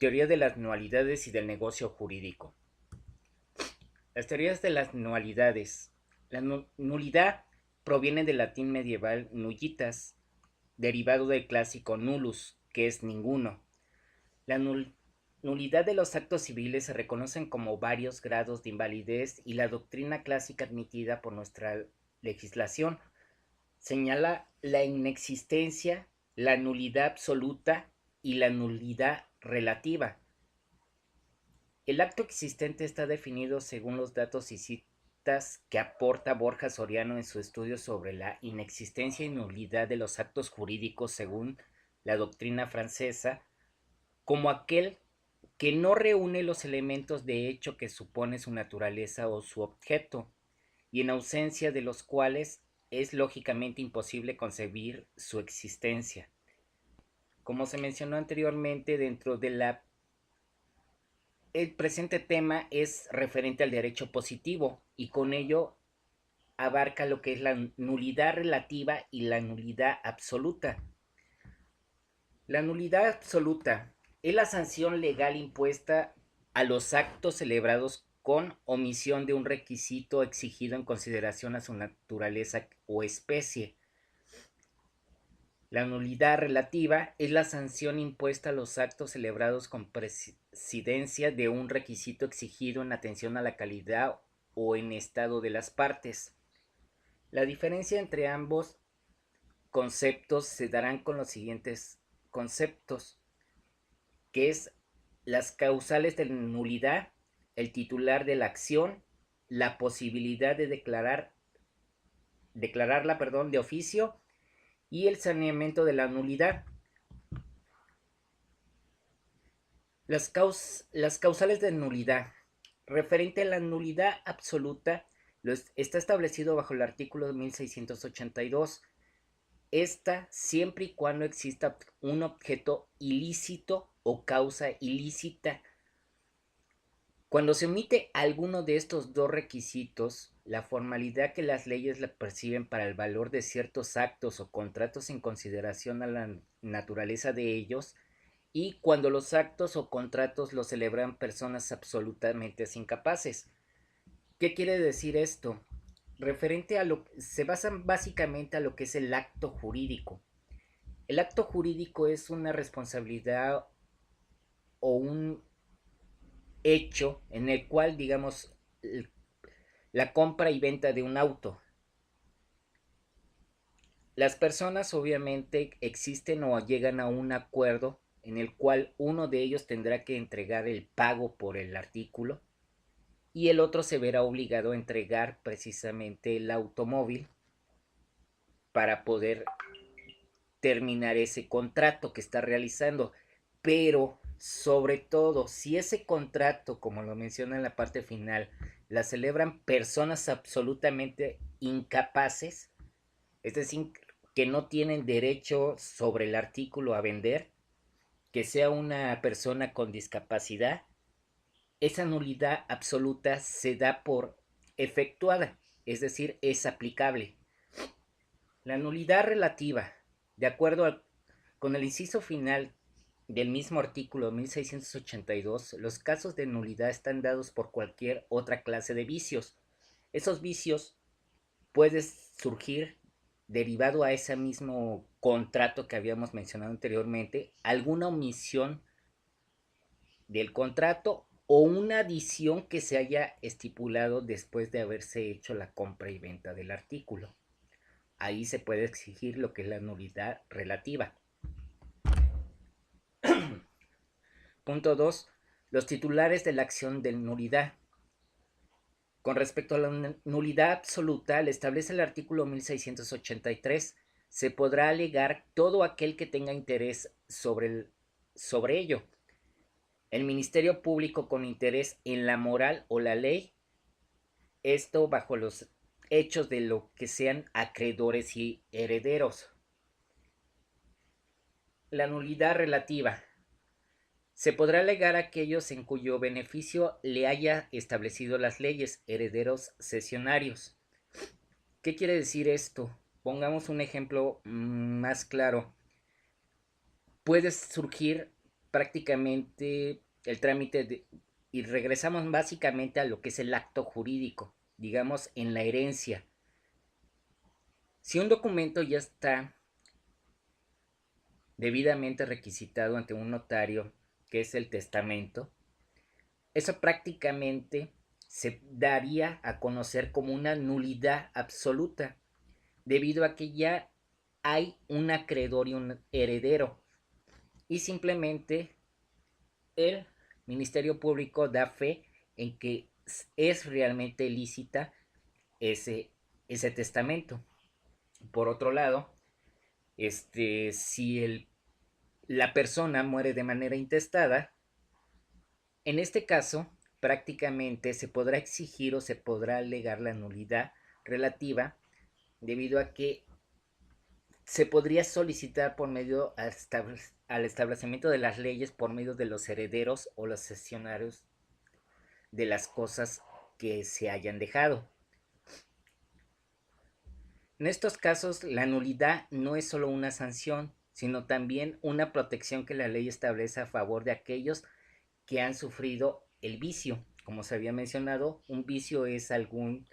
Teoría de las nulidades y del negocio jurídico. Las teorías de las nulidades. La nulidad proviene del latín medieval nullitas, derivado del clásico nullus, que es ninguno. La nulidad de los actos civiles se reconocen como varios grados de invalidez y la doctrina clásica admitida por nuestra legislación señala la inexistencia, la nulidad absoluta y la nulidad relativa. El acto existente está definido según los datos y citas que aporta Borja Soriano en su estudio sobre la inexistencia y nulidad de los actos jurídicos según la doctrina francesa, como aquel que no reúne los elementos de hecho que supone su naturaleza o su objeto, y en ausencia de los cuales es lógicamente imposible concebir su existencia. Como se mencionó anteriormente, dentro de la el presente tema es referente al derecho positivo y con ello abarca lo que es la nulidad relativa y la nulidad absoluta. La nulidad absoluta es la sanción legal impuesta a los actos celebrados con omisión de un requisito exigido en consideración a su naturaleza o especie. La nulidad relativa es la sanción impuesta a los actos celebrados con presidencia de un requisito exigido en atención a la calidad o en estado de las partes. La diferencia entre ambos conceptos se darán con los siguientes conceptos, que es las causales de nulidad, el titular de la acción, la posibilidad de declararla de oficio y el saneamiento de la nulidad. Las causales de nulidad. Referente a la nulidad absoluta, está establecido bajo el artículo 1682. Esta siempre y cuando exista un objeto ilícito o causa ilícita. Cuando se omite alguno de estos dos requisitos, la formalidad que las leyes la perciben para el valor de ciertos actos o contratos en consideración a la naturaleza de ellos, y cuando los actos o contratos los celebran personas absolutamente incapaces. ¿Qué quiere decir esto? Referente a se basan básicamente a lo que es el acto jurídico. El acto jurídico es una responsabilidad o un hecho en el cual, digamos, la compra y venta de un auto. Las personas obviamente existen o llegan a un acuerdo en el cual uno de ellos tendrá que entregar el pago por el artículo y el otro se verá obligado a entregar precisamente el automóvil para poder terminar ese contrato que está realizando. Pero sobre todo, si ese contrato, como lo menciona en la parte final, la celebran personas absolutamente incapaces, es decir, que no tienen derecho sobre el artículo a vender, que sea una persona con discapacidad, esa nulidad absoluta se da por efectuada, es decir, es aplicable. La nulidad relativa, de acuerdo con el inciso final del mismo artículo 1682, los casos de nulidad están dados por cualquier otra clase de vicios. Esos vicios pueden surgir derivado a ese mismo contrato que habíamos mencionado anteriormente, alguna omisión del contrato o una adición que se haya estipulado después de haberse hecho la compra y venta del artículo. Ahí se puede exigir lo que es la nulidad relativa. Punto 2. Los titulares de la acción de nulidad. Con respecto a la nulidad absoluta, le establece el artículo 1683, se podrá alegar todo aquel que tenga interés sobre ello. El Ministerio Público con interés en la moral o la ley, esto bajo los hechos de lo que sean acreedores y herederos. La nulidad relativa. Se podrá alegar a aquellos en cuyo beneficio le haya establecido las leyes, herederos cesionarios. ¿Qué quiere decir esto? Pongamos un ejemplo más claro. Puede surgir prácticamente el trámite y regresamos básicamente a lo que es el acto jurídico, digamos en la herencia. Si un documento ya está debidamente requisitado ante un notario, que es el testamento, eso prácticamente se daría a conocer como una nulidad absoluta, debido a que ya hay un acreedor y un heredero, y simplemente el Ministerio Público da fe en que es realmente lícita ese, ese testamento. Por otro lado, si la persona muere de manera intestada, en este caso prácticamente se podrá exigir o se podrá alegar la nulidad relativa, debido a que se podría solicitar por medio al establecimiento de las leyes por medio de los herederos o los cesionarios de las cosas que se hayan dejado. En estos casos, la nulidad no es solo una sanción, sino también una protección que la ley establece a favor de aquellos que han sufrido el vicio. Como se había mencionado, un vicio es algún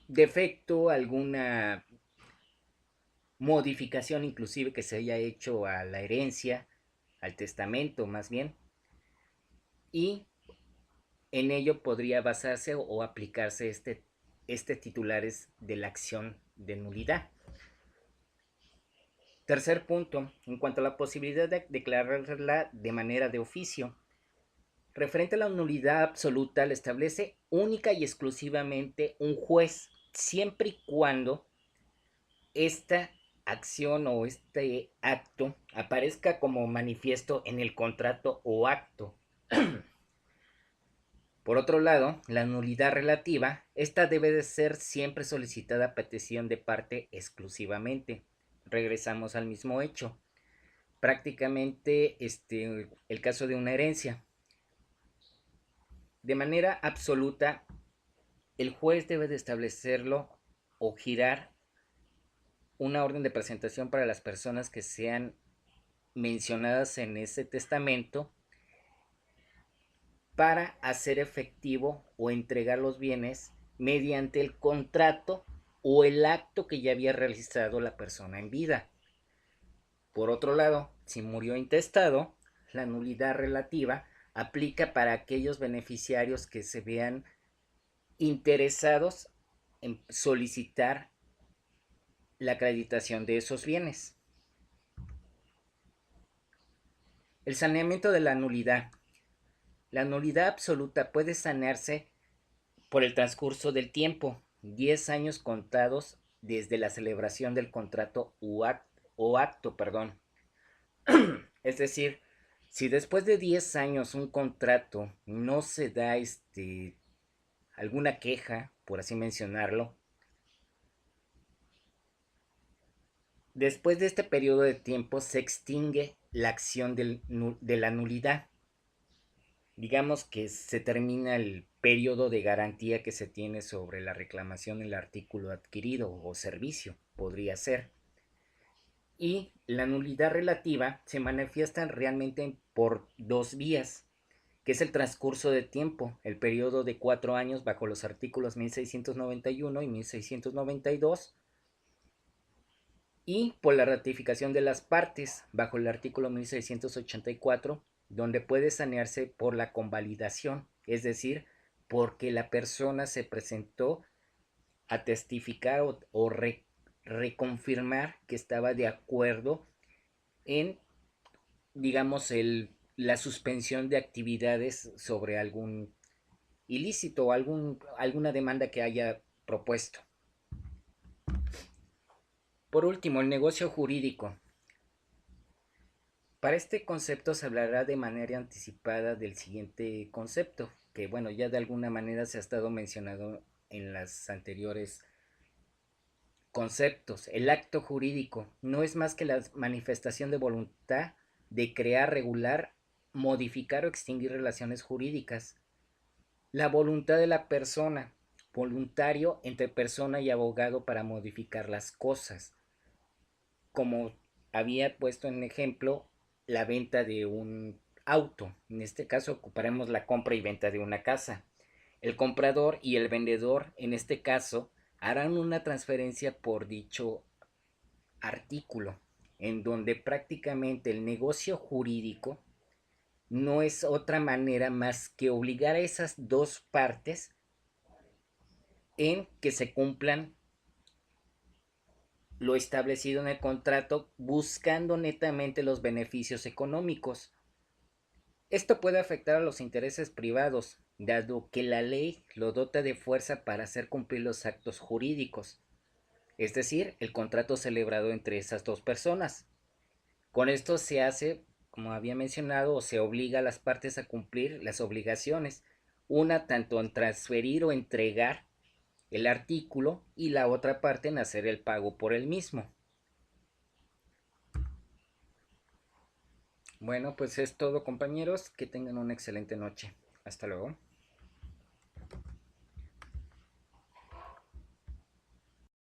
defecto, alguna modificación inclusive que se haya hecho a la herencia, al testamento más bien, y en ello podría basarse o aplicarse este titulares de la acción de nulidad. Tercer punto, en cuanto a la posibilidad de declararla de manera de oficio. Referente a la nulidad absoluta, la establece única y exclusivamente un juez, siempre y cuando esta acción o este acto aparezca como manifiesto en el contrato o acto. Por otro lado, la nulidad relativa, esta debe de ser siempre solicitada a petición de parte exclusivamente. Regresamos al mismo hecho. Prácticamente el caso de una herencia. De manera absoluta, el juez debe de establecerlo o girar una orden de presentación para las personas que sean mencionadas en ese testamento para hacer efectivo o entregar los bienes mediante el contrato o el acto que ya había realizado la persona en vida. Por otro lado, si murió intestado, la nulidad relativa aplica para aquellos beneficiarios que se vean interesados en solicitar la acreditación de esos bienes. El saneamiento de la nulidad. La nulidad absoluta puede sanearse por el transcurso del tiempo, 10 años contados desde la celebración del contrato o acto, perdón. Es decir, si después de 10 años un contrato no se da alguna queja, por así mencionarlo, después de este periodo de tiempo se extingue la acción de la nulidad. Digamos que se termina el periodo de garantía que se tiene sobre la reclamación del artículo adquirido o servicio, podría ser. Y la nulidad relativa se manifiesta realmente por dos vías, que es el transcurso de tiempo, el periodo de 4 años bajo los artículos 1691 y 1692, y por la ratificación de las partes bajo el artículo 1684, donde puede sanearse por la convalidación, es decir, porque la persona se presentó a testificar o reconfirmar que estaba de acuerdo en, digamos, la suspensión de actividades sobre algún ilícito o alguna demanda que haya propuesto. Por último, el negocio jurídico. Para este concepto se hablará de manera anticipada del siguiente concepto, que bueno, ya de alguna manera se ha estado mencionado en las anteriores conceptos. El acto jurídico no es más que la manifestación de voluntad de crear, regular, modificar o extinguir relaciones jurídicas. La voluntad de la persona, voluntario entre persona y abogado para modificar las cosas. Como había puesto en ejemplo, la venta de un auto. En este caso ocuparemos la compra y venta de una casa. El comprador y el vendedor, en este caso, harán una transferencia por dicho artículo, en donde prácticamente el negocio jurídico no es otra manera más que obligar a esas dos partes en que se cumplan lo establecido en el contrato, buscando netamente los beneficios económicos. Esto puede afectar a los intereses privados, dado que la ley lo dota de fuerza para hacer cumplir los actos jurídicos, es decir, el contrato celebrado entre esas dos personas. Con esto se hace, como había mencionado, o se obliga a las partes a cumplir las obligaciones, una tanto en transferir o entregar el artículo y la otra parte en hacer el pago por el mismo. Bueno, pues es todo, compañeros, que tengan una excelente noche. Hasta luego.